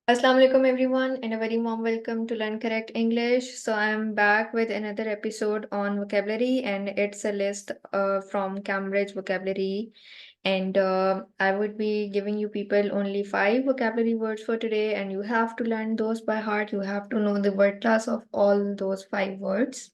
Assalamu alaikum everyone and a very warm welcome to Learn Correct English. So I'm back with another episode on vocabulary and it's a list from Cambridge Vocabulary and I would be giving you people only 5 vocabulary words for today and you have to learn those by heart. You have to know the word class of all those 5 words.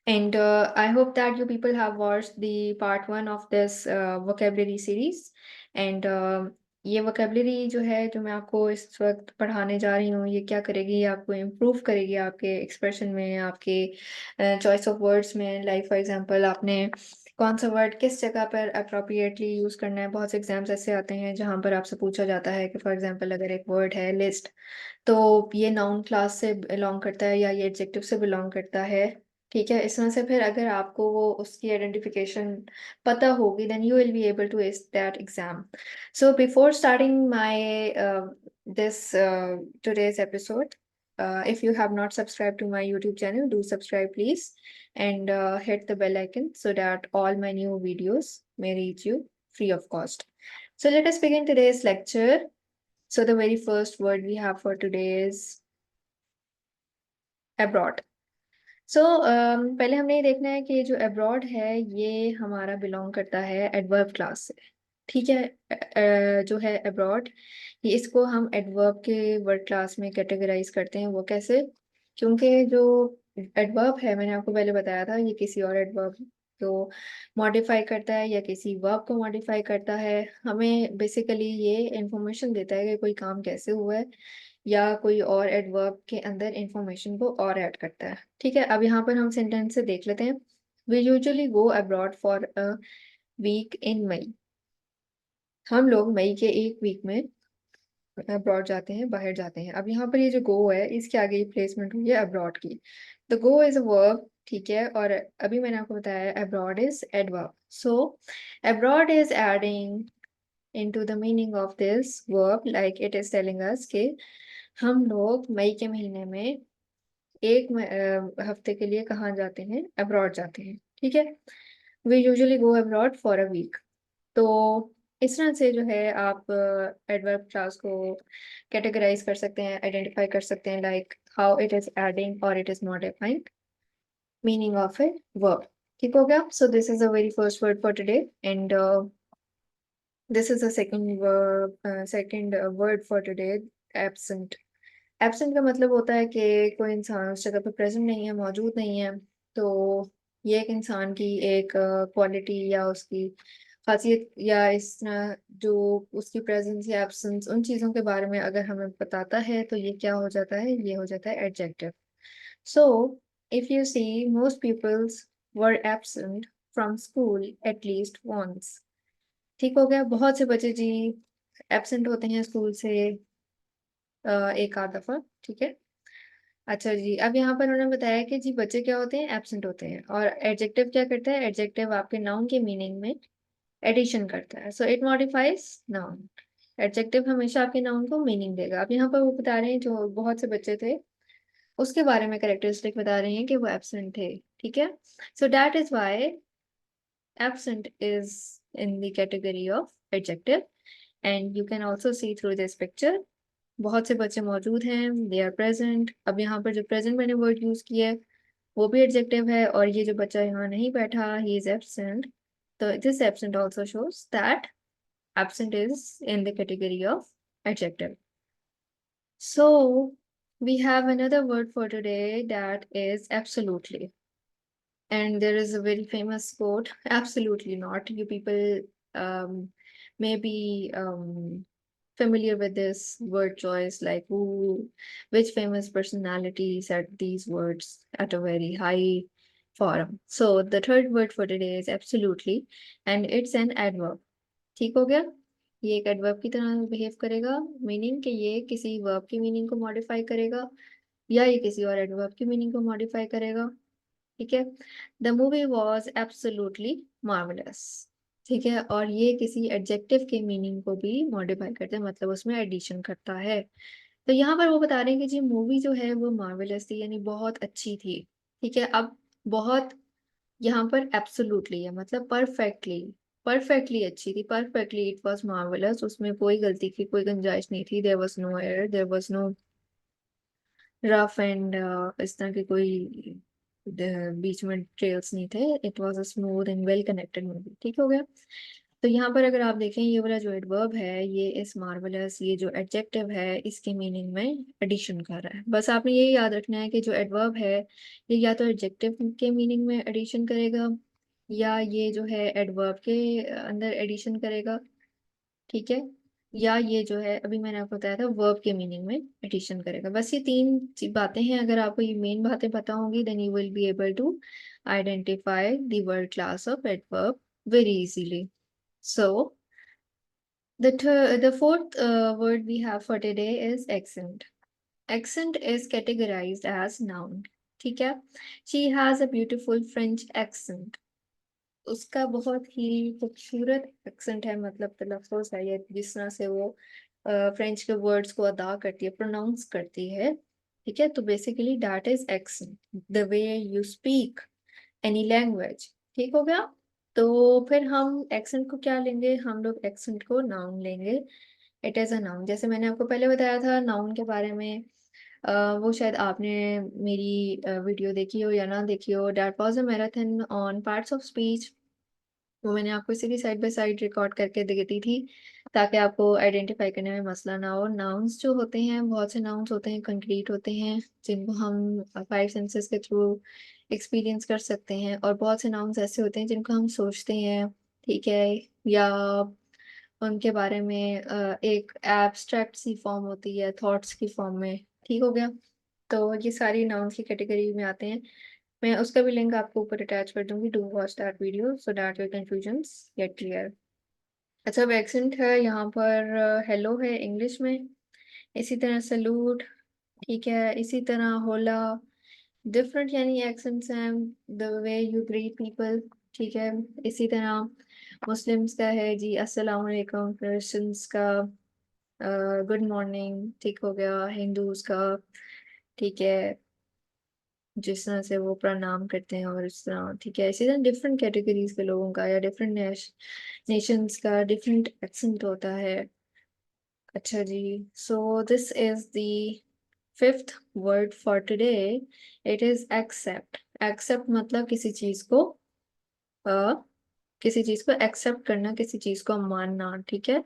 And I hope that you people have watched the part 1 of this vocabulary series. And ये vocabulary जो है जो मैं आपको इस वक्त पढ़ाने जा रही हूँ ये क्या करेगी ये आपको इम्प्रूव करेगी आपके एक्सप्रेशन में आपके चॉइस ऑफ वर्ड्स में लाइक फॉर एग्जांपल आपने कौन सा वर्ड किस जगह पर अप्रोप्रिएटली यूज़ करना है। बहुत से एग्जाम्स ऐसे आते हैं जहाँ पर आपसे पूछा जाता है कि फॉर एग्जांपल अगर एक वर्ड है लिस्ट तो ये नाउन क्लास से बिलोंग करता है या ये एडजेक्टिव से बिलोंग करता है। ठीक है, इस तरह से फिर अगर आपको वो उसकी आइडेंटिफिकेशन पता होगी then you will be able to ace that exam. So before starting my this today's episode, if you have not subscribed to my YouTube channel, do subscribe please and hit the bell icon so that all my new videos may reach you free of cost. So let us begin today's lecture. So the very first word we have for today is abroad. सो पहले हमने ये देखना है कि ये जो abroad है ये हमारा बिलोंग करता है एडवर्ब क्लास से। ठीक है, जो है अब्रॉड ये इसको हम एडवर्ब के वर्ड क्लास में कैटेगराइज करते हैं। वो कैसे? क्योंकि जो एडवर्ब है मैंने आपको पहले बताया था ये किसी और एडवर्ब को मॉडिफाई करता है या किसी वर्ब को मॉडिफाई करता है। हमें बेसिकली ये इंफॉर्मेशन देता है कि कोई काम कैसे हुआ है या कोई और एडवर्ब के अंदर इंफॉर्मेशन को और ऐड करता है। ठीक है, अब यहाँ पर हम सेंटेंस से देख लेते हैं। We usually go abroad for a week in May. हम लोग मई के एक वीक में अब्रॉड जाते हैं, बाहर जाते हैं। अब यहाँ पर ये जो गो है इसके आगे ये प्लेसमेंट हुई है अब्रॉड की। The go is a verb, ठीक है, और अभी मैंने आपको बताया abroad is adverb. So abroad is adding into the meaning of this verb like it is telling us कि हम लोग मई के महीने में हफ्ते के लिए कहाँ जाते हैं? अब्रॉड जाते हैं। ठीक है, we usually go abroad for a week. तो इस तरह से जो है आप एडवर्ब क्लास को कैटेगराइज कर सकते हैं, आइडेंटिफाई कर सकते हैं like how it is adding और it is modifying meaning of a verb. ठीक हो गया? So this is a very first word for today and this is a second word for today, absent. Absent का मतलब होता है कि कोई इंसान उस जगह पे प्रेजेंट नहीं है, मौजूद नहीं है। तो ये एक इंसान की एक क्वालिटी या उसकी खासियत या इस तरह जो उसकी प्रेजेंस या एब्सेंस उन चीज़ों के बारे में अगर हमें बताता है तो ये क्या हो जाता है? ये हो जाता है adjective. So if you see most peoples were absent from school at least once. ठीक हो गया, बहुत से बच्चे जी एब्सेंट होते हैं स्कूल से एक आध दफा। ठीक है, अच्छा जी, अब यहाँ पर उन्होंने बताया कि जी बच्चे क्या होते हैं? एब्सेंट होते हैं। और एडजेक्टिव क्या करता है? एडजेक्टिव आपके नाउन के मीनिंग में एडिशन करता है। So it modifies noun. Adjective हमेशा आपके नाउन को मीनिंग देगा। अब यहाँ पर वो बता रहे हैं जो बहुत से बच्चे थे उसके बारे में कैरेक्टरिस्टिक बता रहे हैं कि वो एब्सेंट थे। ठीक है, so that is why absent is in the category of adjective and you can also see through this picture बहुत से बच्चे मौजूद हैं, दे आर प्रेजेंट। अब यहाँ पर जो प्रेजेंट मैंने वर्ड यूज किया है वो भी एडजेक्टिव है और ये जो बच्चा यहाँ नहीं बैठा ही इज एब्सेंट। तो this absent also shows that absent is in the category of adjective. So we have another word for today that is absolutely, and there is a very famous quote, absolutely not. You people may be familiar with this word choice, like who, which famous personality said these words at a very high forum. So the third word for today is absolutely, and it's an adverb. ठीक हो गया, ये एक adverb की तरह behave करेगा, meaning कि ये किसी वर्ब की मीनिंग को मॉडिफाई करेगा या ये किसी और एडवर्ब की मीनिंग को मॉडिफाई करेगा। ठीक है, the movie was absolutely marvellous. ठीक है, और ये किसी एडजेक्टिव के मीनिंग को भी मॉडिफाई करते हैं, मतलब उसमें एडिशन करता है। तो यहाँ पर वो बता रहे हैं कि जी मूवी जो है वो मार्वलस थी यानी बहुत अच्छी थी। ठीक है, अब बहुत यहाँ पर एब्सोल्युटली है मतलब परफेक्टली। परफेक्टली अच्छी थी, परफेक्टली, इट वॉज मार्वलस, उसमें कोई गलती की कोई गुंजाइश नहीं थी, there was no error, there was no rough and इस तरह की कोई बीच में ट्रेल्स नहीं थे, it was a smooth and well connected movie. ठीक हो गया। तो यहाँ पर अगर आप देखें, ये वाला जो एडवर्ब है, ये इस मार्वलस, ये जो एडजेक्टिव है, इसके मीनिंग में एडिशन कर रहा है। बस आपने ये याद रखना है कि जो एडवर्ब है, ये या तो एडजेक्टिव के मीनिंग में एडिशन करेगा, या ये जो है एडवर्ब के अंदर एडिशन करेगा, ठीक है, या ये जो है अभी मैंने आपको बताया था वर्ब के मीनिंग में एडिशन करेगा। बस ये तीन बातें हैं, अगर आपको ये मेन बातें पता होंगी, then you will be able to identify the word class of adverb very easily. So the fourth word we have for today is accent. Accent is categorized as noun. ठीक है। She has a beautiful French accent. उसका बहुत ही खूबसूरत accent है, मतलब तलफ़्फ़ुज़ है, ये जिस तरह से वो फ्रेंच के वर्ड्स को अदा करती है, प्रोनाउंस करती है। ठीक है, तो basically that is accent, the way you speak any language. ठीक हो गया। तो फिर हम एक्सेंट को क्या लेंगे, हम लोग एक्सेंट को नाउन लेंगे। इट इज़ अ नाउन, जैसे मैंने आपको पहले बताया था नाउन के बारे में। वो शायद आपने मेरी वीडियो देखी हो या ना देखी हो, that was a marathon on parts of speech. वो मैंने आपको इसीलिए साइड बाय साइड रिकॉर्ड करके देती थी, ताकि आपको आइडेंटिफाई करने में मसला ना हो। नाउन्स जो होते हैं, बहुत से नाउन्स होते हैं, कंक्रीट होते हैं, जिनको हम फाइव सेंसेस के थ्रू एक्सपीरियंस कर सकते हैं, और बहुत से नाउन्स ऐसे होते हैं जिनको हम सोचते हैं, ठीक है, या उनके बारे में एक एब्स्ट्रैक्ट सी फॉर्म होती है थॉट्स की फॉर्म में। ठीक हो गया। तो ये सारी नाउन्स की कैटेगरी में आते हैं। मैं उसका भी लिंक आपको ऊपर अटैच कर दूंगी, do watch that video so that your confusions get clear. अच्छा, अब एक्सेंट है यहाँ पर, हेलो है इंग्लिश में, इसी तरह सलूट, ठीक है, इसी तरह होला, डिफरेंट यानी एक्सेंट्स हैं, the way you greet people, ठीक है। इसी तरह मुस्लिम्स का है जी अस्सलाम वालेकुम, क्रिश्चियंस का गुड मॉर्निंग, ठीक हो गया, हिंदूज का, ठीक है, जिस तरह से वो प्रणाम करते हैं और इस तरह, ठीक है। इसी तरह डिफरेंट कैटेगरीज के लोगों का या डिफरेंट नेशंस का डिफरेंट एक्सेंट होता है। अच्छा जी, so this is the fifth word for today, it is accept. Accept मतलब किसी चीज को एक्सेप्ट करना, किसी चीज को मानना, ठीक है।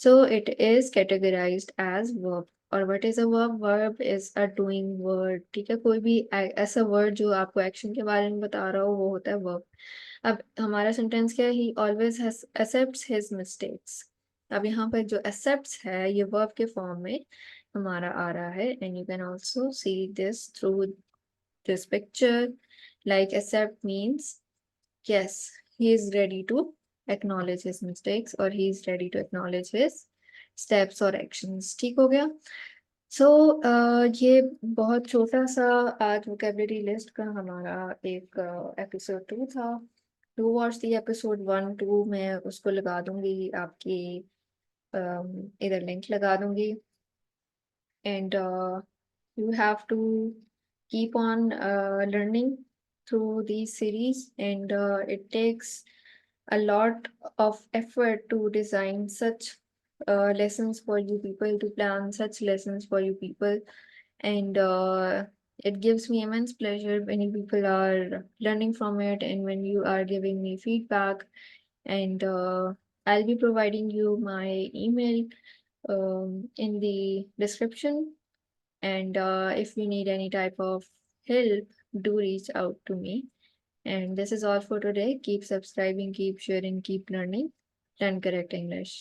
So it is categorised as verb. और what is a verb? Verb is a doing word, ठीक है। कोई भी ऐसा वर्ड जो आपको एक्शन के बारे में बता रहा हो, वो होता है वर्ब। अब हमारा सेंटेंस क्या है, ही ऑलवेज एक्सेप्ट्स हिज मिस्टेक्स। अब यहाँ पर जो एक्सेप्ट्स है, ये वर्ब के फॉर्म में हमारा आ रहा है, and you can also see this through this picture. Like except means yes, he is ready to acknowledge his mistakes, or he is ready to acknowledge his steps or actions। ठीक हो गया। सो ये बहुत छोटा सा आज वोकेबलरी लिस्ट का हमारा एक एपिसोड 2 था। टू वॉच दी एपिसोड 1 2, मैं उसको लगा दूंगी आपकी इधर लिंक लगा दूंगी, and you have to keep on learning through these series, and it takes a lot of effort to design such lessons for you people, to plan such lessons for you people, and it gives me immense pleasure when you people are learning from it, and when you are giving me feedback. And I'll be providing you my email in the description, and if you need any type of help, do reach out to me. And this is all for today. Keep subscribing, keep sharing, keep learning. Learn correct English.